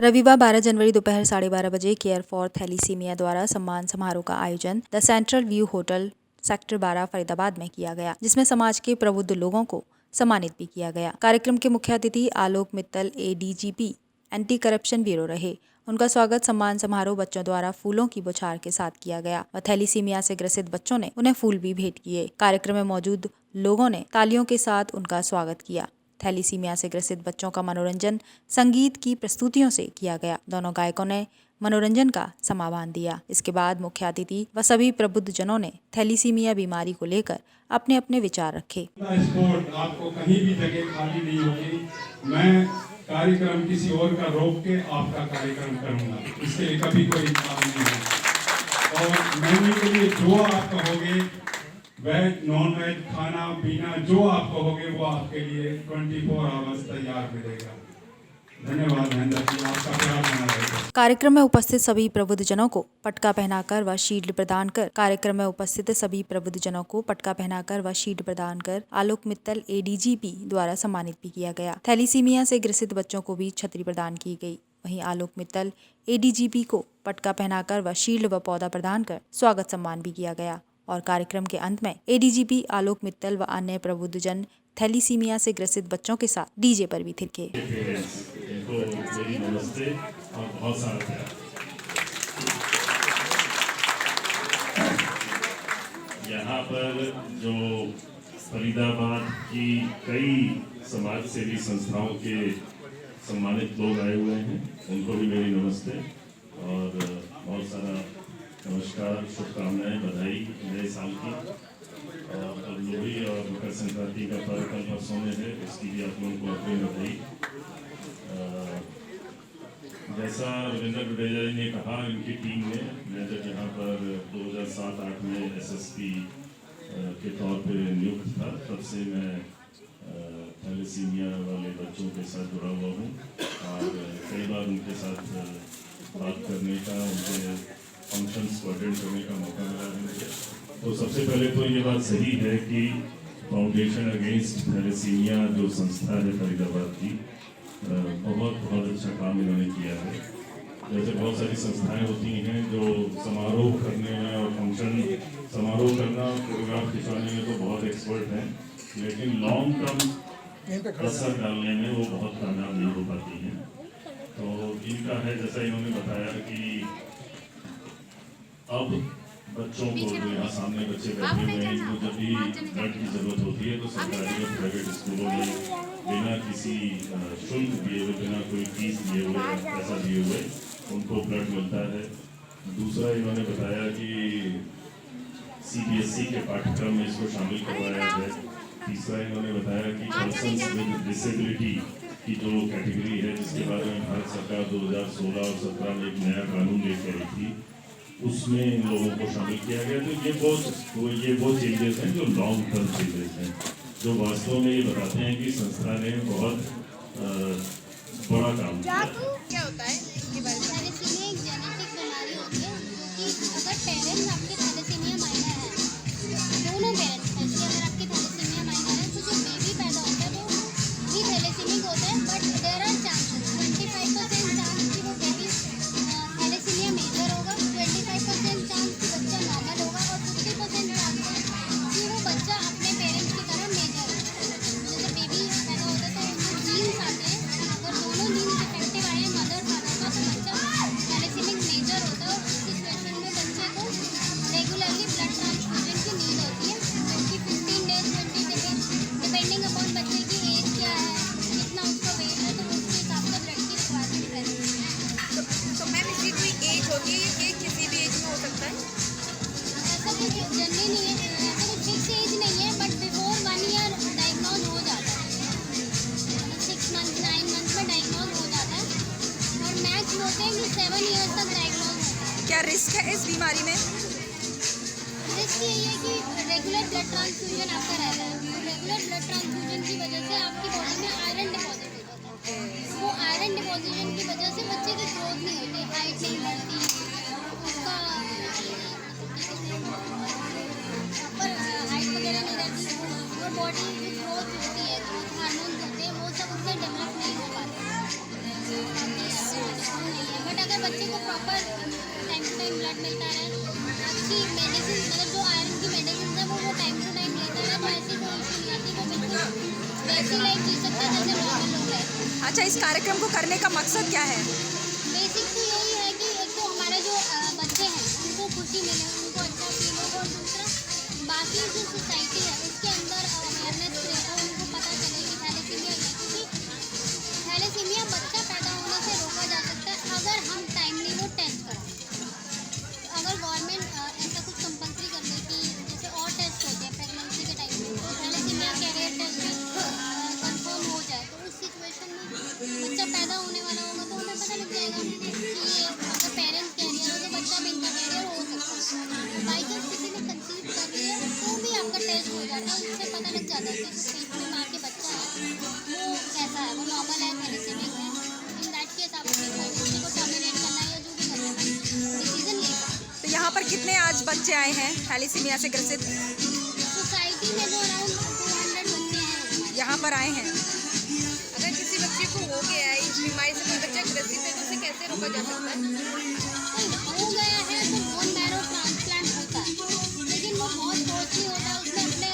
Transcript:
रविवार 12 जनवरी दोपहर 12:30 बजे केयर फॉर थैलीसीमिया द्वारा सम्मान समारोह का आयोजन the central view hotel sector 12 Faridabad में किया गया, जिसमें समाज के प्रबुद्ध लोगों को सम्मानित भी किया गया। कार्यक्रम के मुख्य अतिथि Alok Mittal ADGP anti corruption bureau रहे। उनका स्वागत सम्मान समारोह बच्चों द्वारा फूलों की बौछार के साथ किया गया व थैलीसीमिया से ग्रसित बच्चों ने उन्हें फूल भी भेंट किए। कार्यक्रम में मौजूद लोगों ने तालियों के साथ उनका स्वागत किया। थैलीसीमिया से ग्रसित बच्चों का मनोरंजन संगीत की प्रस्तुतियों से किया गया। दोनों गायकों ने मनोरंजन का समावान दिया। इसके बाद मुख्य अतिथि व सभी प्रबुद्ध जनों ने थैलीसीमिया बीमारी को लेकर अपने अपने विचार रखे। आपको कहीं भी जगह खाली नहीं होगी। मैं कार्यक्रम किसी और का रोक के आपका कार्यक्रम करूंगा, इसके लिए कभी कोई काम नहीं है। और मेन्यू के लिए जो आप कहोगे, वेज नॉन वेज खाना पीना जो आप कहोगे वो आपके लिए 24 आवर्स तैयार मिलेगा। धन्यवाद महेंद्र जी, आपका प्यार बना रहेगा। कार्यक्रम में उपस्थित सभी प्रबुद्ध जनों को पटका पहनाकर व शील्ड प्रदान कर आलोक मित्तल ADGP द्वारा सम्मानित भी किया गया। थैलीसीमिया से ग्रसित बच्चों को भी छतरी प्रदान की गई। वहीं आलोक मित्तल ADGP को पटका पहनाकर व शील्ड व पौधा प्रदान कर स्वागत सम्मान भी किया गया। और कार्यक्रम के अंत में ADGP आलोक मित्तल व अन्य प्रबुद्ध जन थैलीसीमिया से ग्रसित बच्चों के साथ DJ पर भी थिरके। यहाँ पर जो फरीदाबाद की कई समाज सेवी संस्थाओं के सम्मानित लोग आए हुए हैं, उनको भी मेरी नमस्ते और बहुत सारा नमस्कार, शुभकामनाएं, बधाई नए साल की। और लोहड़ी और मकर संक्रांति का पर्व कल परसों में है, इसकी भी आप लोगों को अपनी बधाई। जैसा रविंद्र गुडेजा जी ने कहा, इनकी टीम ने, मैं जब यहाँ पर 2007-08 में SSP के तौर पे नियुक्त था, तब से मैं थैलीसीमिया वाले बच्चों के साथ जुड़ा हुआ हूँ और कई बार उनके साथ बात करने का, उनके फंक्शंस को अटेंड करने का मौका मिला है मुझे। तो सबसे पहले तो ये बात सही है कि फाउंडेशन अगेंस्ट थैलीसीमिया जो संस्था है फरीदाबाद की, बहुत अच्छा काम इन्होंने किया है। जैसे बहुत सारी संस्थाएं होती हैं जो समारोह करने में और फंक्शन समारोह करना, फोटोग्राफ खिंचवाने में तो बहुत एक्सपर्ट हैं, लेकिन लॉन्ग टर्म असर डालने में वो बहुत कामयाब नहीं हो पाती हैं। तो इनका है, जैसा इन्होंने बताया कि अब बच्चों को जो यहाँ सामने बच्चे बैठे हुए हैं, इनको जब भी ब्लड की जरूरत होती है तो सरकारी और प्राइवेट स्कूलों में बिना किसी शुल्क दिए हुए, बिना कोई फीस दिए हुए, पैसा दिए हुए उनको ब्लड मिलता है। दूसरा इन्होंने बताया कि CBSE के पाठ्यक्रम में इसको शामिल करवाया है। तीसरा इन्होंने बताया कि पर्सन्स विद डिसेबिलिटी की जो कैटेगरी है, जिसके बारे में भारत सरकार 2016 और 2017 में एक नया कानून लेकर आई थी, उसमें इन लोगों को शामिल किया गया। तो ये वो चेंजेस हैं जो लॉन्ग टर्म चेंजेस हैं, जो वास्तव में ये बताते हैं कि संस्था ने बहुत बड़ा काम किया। क्या होता है इसके बारे में? थैलेसीमिया एक जेनेटिक बीमारी होती है, क्योंकि अगर पेरेंट्स आपके थैलेसीमिया माइनर है, दोनों पेरेंट्स, स्पेशली अगर आपके थैलेसीमिया माइनर है, तो जो बेबी पैदा होता है वो भी थैलेसीमिक होता है। But there are chances 25% chance कि वो बेबी थैलेसीमिया मेजर होगा, 25% चांस कि बच्चा नॉर्मल होगा और 50% चांस कि वो बच्चा अपने पेरेंट्स की तरह मेजर होगा। जैसे बेबी पैदा होता है तो उनमें जीन्स आते हैं, अगर दोनों जीन्स डिफेक्टिव आए हैं मदर फादर का, तो बच्चा थैलेसीमिक मेजर होता है। और उस सिचुएशन में बच्चे को रेगुलरली ब्लड ट्रांसफ्यूजन की नीड होती है, क्योंकि 15 डेज 20 डेज डिपेंडिंग अपॉन बच्चे की एज क्या है, कितना उसका वेट है, तो उसके हिसाब से ब्लड की रिक्वायरमेंट रहती है। तो मैम इसकी कोई एज होती है कि किसी भी एज में हो सकता है? ऐसा कुछ जनरली नहीं है, ऐसा कुछ फिक्स एज नहीं है, बट बिफोर 1 ईयर डायग्नोज हो जाता है, 6 मंथ 9 मंथ में डायग्नोज हो जाता है और मैक्स होते हैं कि 7 ईयर्स तक डायग्नोज होता है। क्या रिस्क है इस बीमारी में? रिस्क यही है कि रेगुलर ब्लड ट्रांसफ्यूजन आपका रहता है, रेगुलर ब्लड ट्रांसफ्यूजन की वजह से आपकी बॉडी में आयरन डिपॉजिट हो जाता है। वो आयरन डिपॉजिशन की वजह से बच्चे की ग्रोथ नहीं होती, हाइट नहीं बढ़ती, उसका प्रॉपर हाइट वगैरह नहीं रहती, और बॉडी की ग्रोथ होती है, ग्रोथ हार्मोन्स होते हैं, वो सब उससे डेवलप नहीं हो पाते। बच्चे को proper time to time blood मिलता रहे, अच्छी मेडिसिन मतलब जो आयरन की मेडिसिन है वो टाइम टू टाइम लेता रहे, तो ऐसी कोई इशू नहीं आती, वो बिल्कुल वैसी लाइफ जी सकता है जैसे नॉर्मल लोग रहते हैं। अच्छा, इस कार्यक्रम को करने का मकसद क्या है? बेसिक तो यही है कि एक तो हमारे जो बच्चे हैं उनको खुशी मिले, उनको अच्छा फील हो, और दूसरा बाकी जो सोसाइटी है उसके अंदर अवेयरनेस क्रिएट हो, उनको पता चले कि थैलेसीमिया है, क्योंकि थैलेसीमिया बच्चा पैदा होने से रोका जा सकता है अगर हम टाइमली वो टेस्ट करें। अगर गवर्नमेंट ऐसा कुछ कंपलसरी कर दे कि जैसे और टेस्ट होते हैं प्रेगनेंसी के टाइम में, तो थैलेसीमिया कैरियर टेस्ट भी कंफर्म हो जाए, तो उस सिचुएशन में बच्चा पैदा होने वाला होगा तो हमें पता लग जाएगा कि ये अगर पेरेंट्स कैरियर हो तो बच्चा भी इनका कैरियर हो सकता है। बाई चांस किसी ने कंसीव कर लिया तो भी आपका टेस्ट हो जाता है, उससे पता लग जाता है कि पेट में माँ के बच्चा है वो कैसा है, वो नॉर्मल है थैलेसीमिक है। इन दैट केस आप अपनी प्रेगनेंसी को टर्मिनेट करना है या जो भी करना है डिसीजन ले सकते हैं। तो यहाँ पर कितने आज बच्चे आए हैं थैलेसीमिया से ग्रसित? सोसाइटी में जो अराउंड 200 बच्चे हैं हमारे यहाँ पर आए हैं। अगर किसी बच्चे को हो गया है इस बीमारी से, कोई बच्चा ग्रसित है, तो उसे कैसे रोका जा सकता है? हो गया है तो बोन मैरो ट्रांसप्लांट होता है, लेकिन वो बहुत कॉस्टली होता है, उसमें अपने